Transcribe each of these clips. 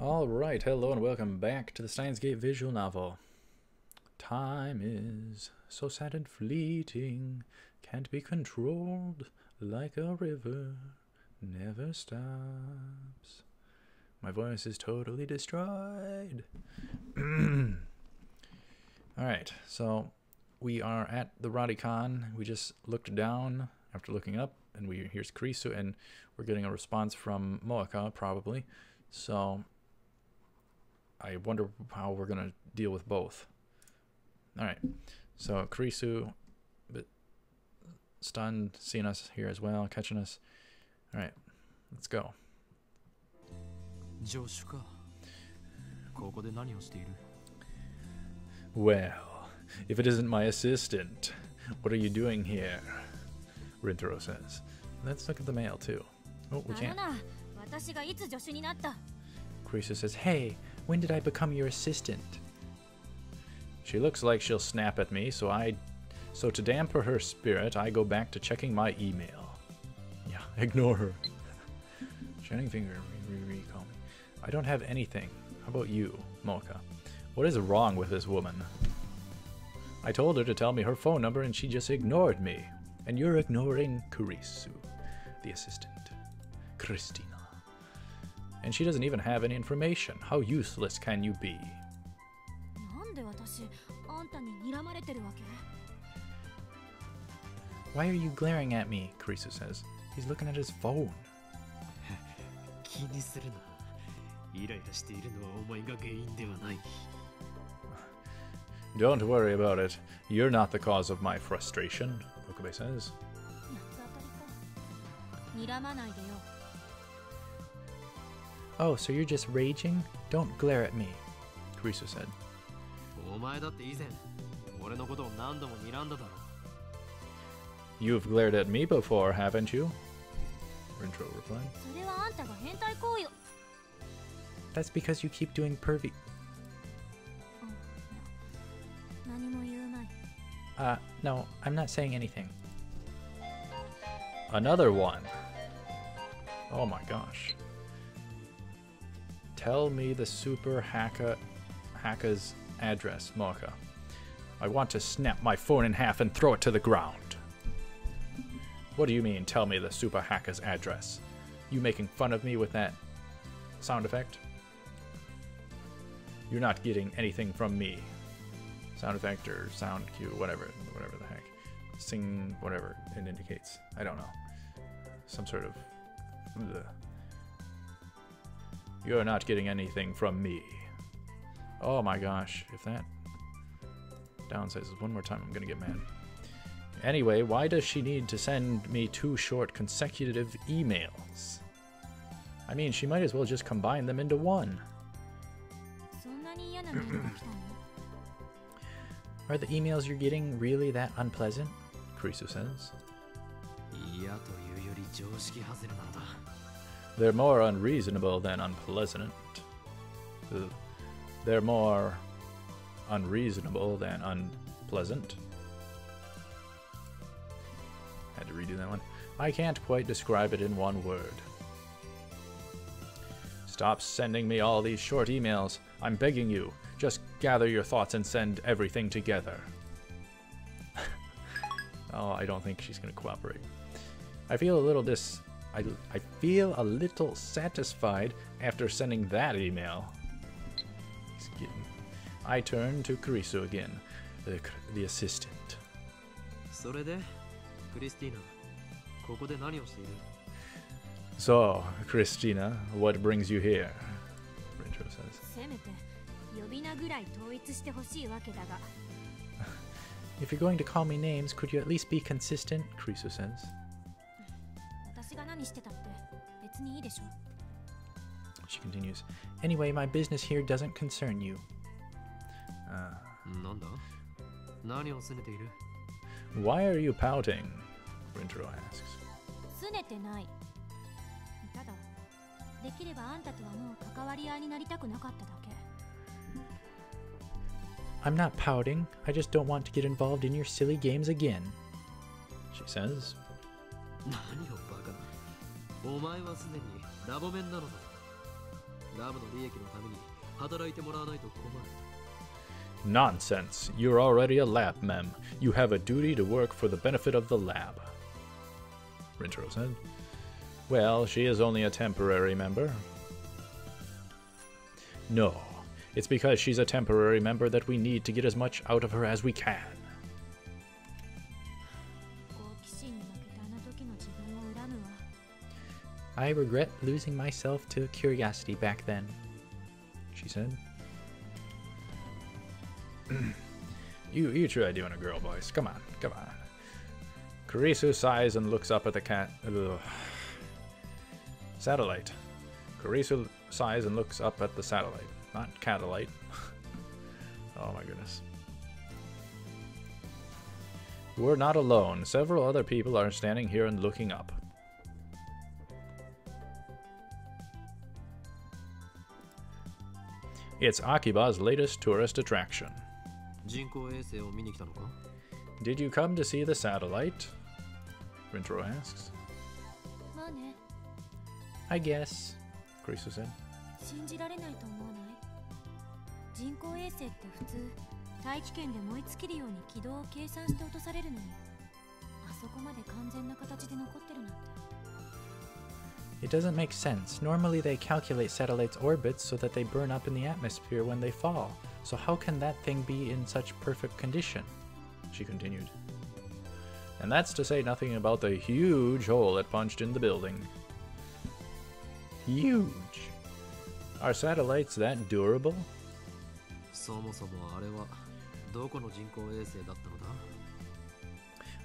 Alright, hello and welcome back to the Steins visual novel. Time is so sad and fleeting, can't be controlled like a river, never stops. My voice is totally destroyed. Alright, so we are at the Radicon. We just looked down after looking up, and here's Kurisu, and we're getting a response from Moeka, probably. So I wonder how we're going to deal with both. Alright, so Kurisu, but stunned, seeing us here as well, catching us. Alright, let's go. Well, if it isn't my assistant, what are you doing here? Rintaro says. Let's look at the mail too. Oh, we can't. Kurisu says, hey, when did I become your assistant? She looks like she'll snap at me, so to dampen her spirit, I go back to checking my email. Yeah, ignore her. Shining finger, recall me. I don't have anything. How about you, Moeka? What is wrong with this woman? I told her to tell me her phone number and she just ignored me. And you're ignoring Kurisu, the assistant. Christina. And she doesn't even have any information. How useless can you be? Why are you glaring at me? Kurisu says. He's looking at his phone. Don't worry about it. You're not the cause of my frustration, Okabe says. Oh, so you're just raging? Don't glare at me, Kurisu said. You've glared at me before, haven't you? Rintaro replied. That's because you keep doing pervy... no, I'm not saying anything. Another one. Oh my gosh. Tell me the super hacker's address, Moeka. I want to snap my phone in half and throw it to the ground. What do you mean, tell me the super hacker's address? You making fun of me with that sound effect? You're not getting anything from me. Sound effect or sound cue, whatever the heck. Sing, whatever it indicates. I don't know. Some sort of... Ugh. You're not getting anything from me. Oh my gosh, if that downsizes one more time, I'm gonna get mad. Anyway, why does she need to send me 2 short consecutive emails? I mean, she might as well just combine them into one. Are the emails you're getting really that unpleasant? Kurisu says. They're more unreasonable than unpleasant. They're more unreasonable than unpleasant. Had to redo that one. I can't quite describe it in one word. Stop sending me all these short emails. I'm begging you. Just gather your thoughts and send everything together. Oh, I don't think she's going to cooperate. I feel a little I feel a little satisfied after sending that email. I turn to Kurisu again, the assistant. So, Christina, what brings you here? Rintaro says. If you're going to call me names, could you at least be consistent? Kurisu says. She continues. Anyway, my business here doesn't concern you. Why are you pouting? Rintaro asks. I'm not pouting. I just don't want to get involved in your silly games again, she says. Nonsense. You're already a lab mem. You have a duty to work for the benefit of the lab. Rintaro said. Well, she is only a temporary member. No. It's because she's a temporary member that we need to get as much out of her as we can. I regret losing myself to curiosity back then, she said. You try doing a girl voice. Come on, come on. Kurisu sighs and looks up at the satellite. Kurisu sighs and looks up at the satellite. Not catalite. Oh my goodness. We're not alone. Several other people are standing here and looking up. It's Akiba's latest tourist attraction. Did you come to see the satellite? Rintaro asks. I guess, Kurisu said. It doesn't make sense. Normally they calculate satellites' orbits so that they burn up in the atmosphere when they fall. So how can that thing be in such perfect condition? She continued. And that's to say nothing about the huge hole it punched in the building. Huge. Are satellites that durable?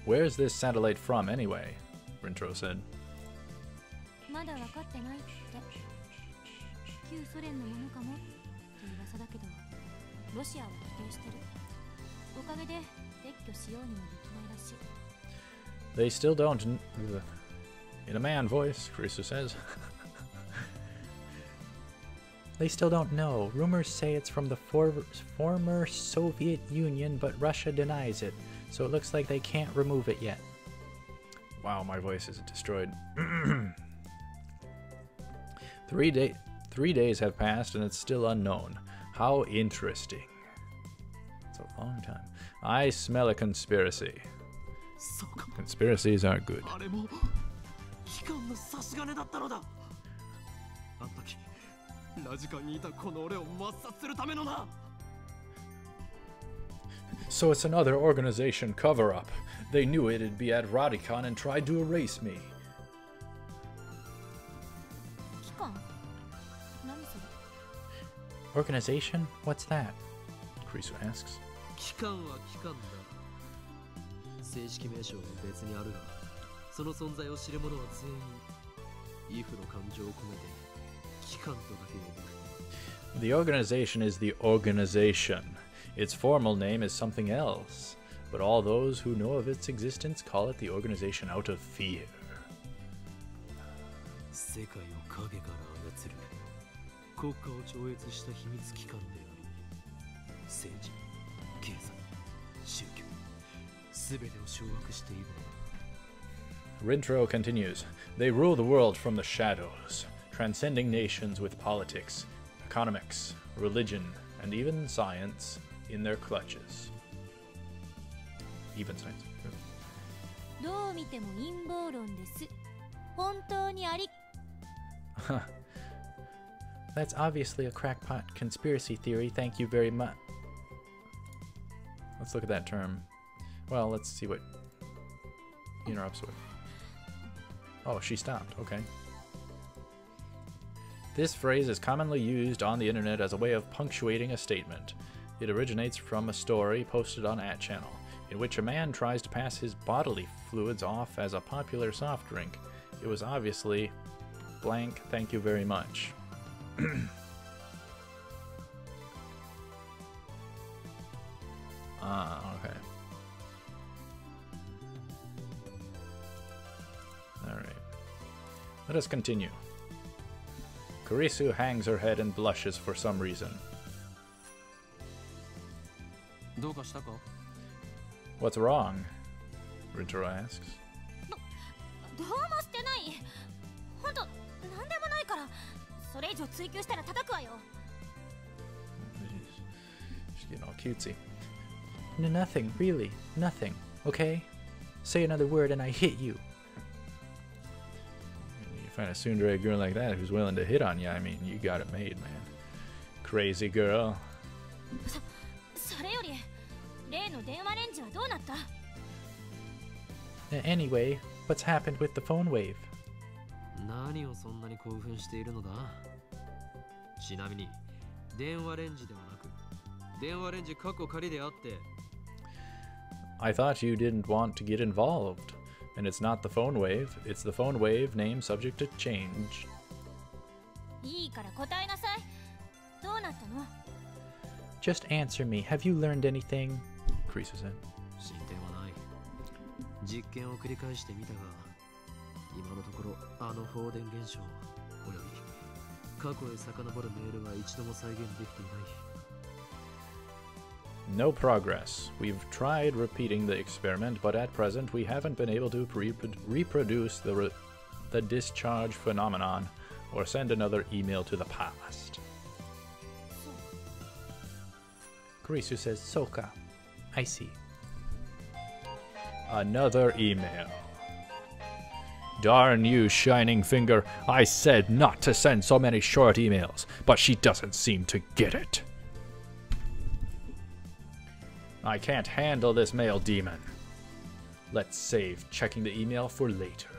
Where's this satellite from anyway? Rintaro said. They still don't. In a man voice, Kurisu says. They still don't know. Rumors say it's from the former Soviet Union, but Russia denies it. So it looks like they can't remove it yet. Wow, my voice is destroyed. 3 days have passed and it's still unknown. How interesting. It's a long time. I smell a conspiracy. Conspiracies aren't good. So it's another organization cover-up. They knew it'd be at Radicon and tried to erase me. Organization? What's that? Kurisu asks. The organization is the organization. Its formal name is something else, but all those who know of its existence call it the organization out of fear. Rintaro continues. They rule the world from the shadows, transcending nations with politics, economics, religion, and even science in their clutches. Even science. That's obviously a crackpot conspiracy theory. Thank you very much. Let's look at that term. Well, let's see what he interrupts with. Oh, she stopped. Okay. This phrase is commonly used on the internet as a way of punctuating a statement. It originates from a story posted on @channel, in which a man tries to pass his bodily fluids off as a popular soft drink. It was obviously blank, thank you very much. Okay. Alright. Let us continue. Kurisu hangs her head and blushes for some reason. What's wrong? Rintaro asks. She's getting all cutesy. No, nothing, really. Nothing, okay? Say another word and I hit you. You find a tsundere girl like that who's willing to hit on you, I mean, you got it made, man. Crazy girl. Anyway, what's happened with the phone wave? I thought you didn't want to get involved. And it's not the phone wave, it's the phone wave name subject to change. Just answer me. Have you learned anything? Kurisu said. No progress. We've tried repeating the experiment, but at present we haven't been able to reproduce the discharge phenomenon or send another email to the past. Kurisu says, Soka. I see. Another email. Darn you, Shining Finger. I said not to send so many short emails, but she doesn't seem to get it. I can't handle this mail demon. Let's save checking the email for later.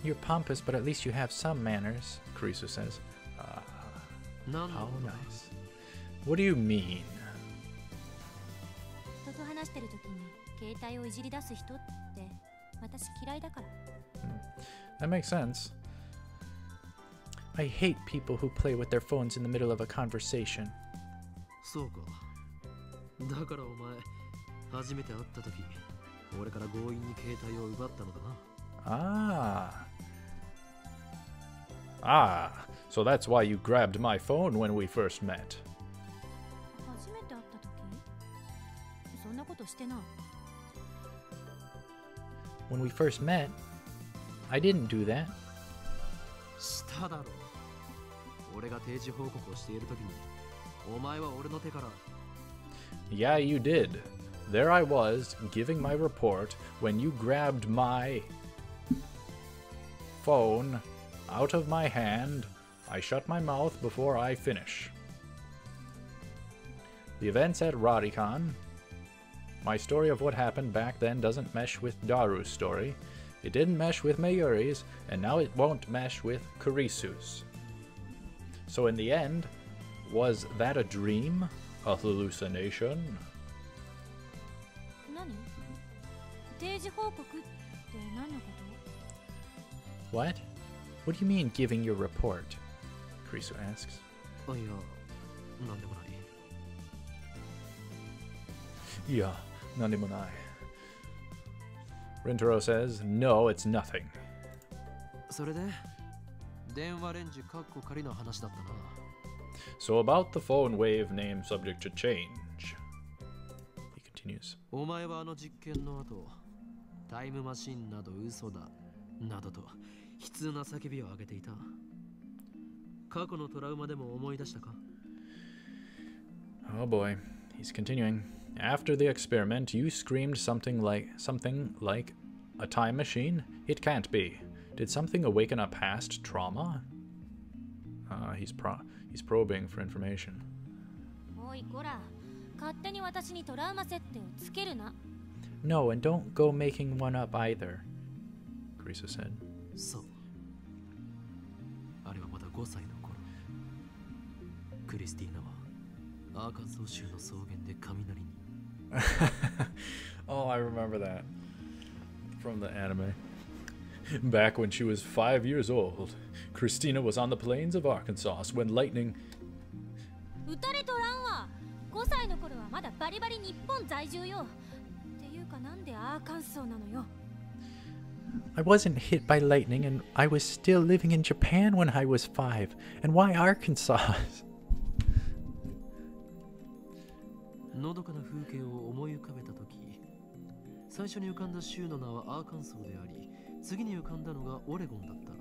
You're pompous, but at least you have some manners, Kurisu says. How nice. What do you mean? That makes sense. I hate people who play with their phones in the middle of a conversation. So that's why you grabbed my phone when we first met. When we first met, I didn't do that. Yeah, you did. There I was, giving my report, when you grabbed my phone out of my hand. I shut my mouth before I finish. The events at Raricon. My story of what happened back then doesn't mesh with Daru's story. It didn't mesh with Mayuri's, and now it won't mesh with Kurisu's. So in the end, was that a dream? A hallucination? What? What do you mean, giving your report? Kurisu asks. Yeah, nandemonai. Rintaro says, no, it's nothing. So about the phone wave name subject to change. He continues. Oh boy, he's continuing. After the experiment, you screamed something like a time machine? It can't be. Did something awaken a past trauma? He's probing for information. No, and don't go making one up either, Kurisu said. Oh, I remember that from the anime. Back when she was 5 years old, Christina was on the plains of Arkansas when lightning... I wasn't hit by lightning and I was still living in Japan when I was 5. And why Arkansas? 次に浮かんだのがオレゴンだった。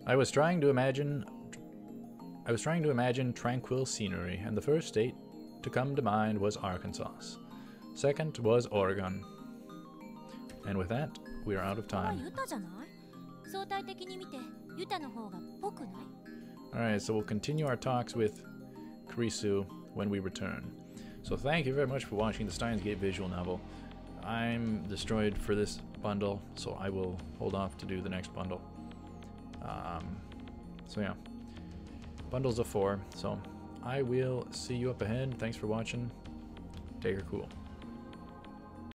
I was trying to imagine tranquil scenery, and the first state to come to mind was Arkansas. Second was Oregon. And with that, we are out of time. Alright, so we'll continue our talks with Kurisu when we return. So thank you very much for watching the Steins Gate visual novel. I'm destroyed for this bundle, so I will hold off to do the next bundle. So yeah, bundles of 4, so I will see you up ahead. Thanks for watching. Take her cool.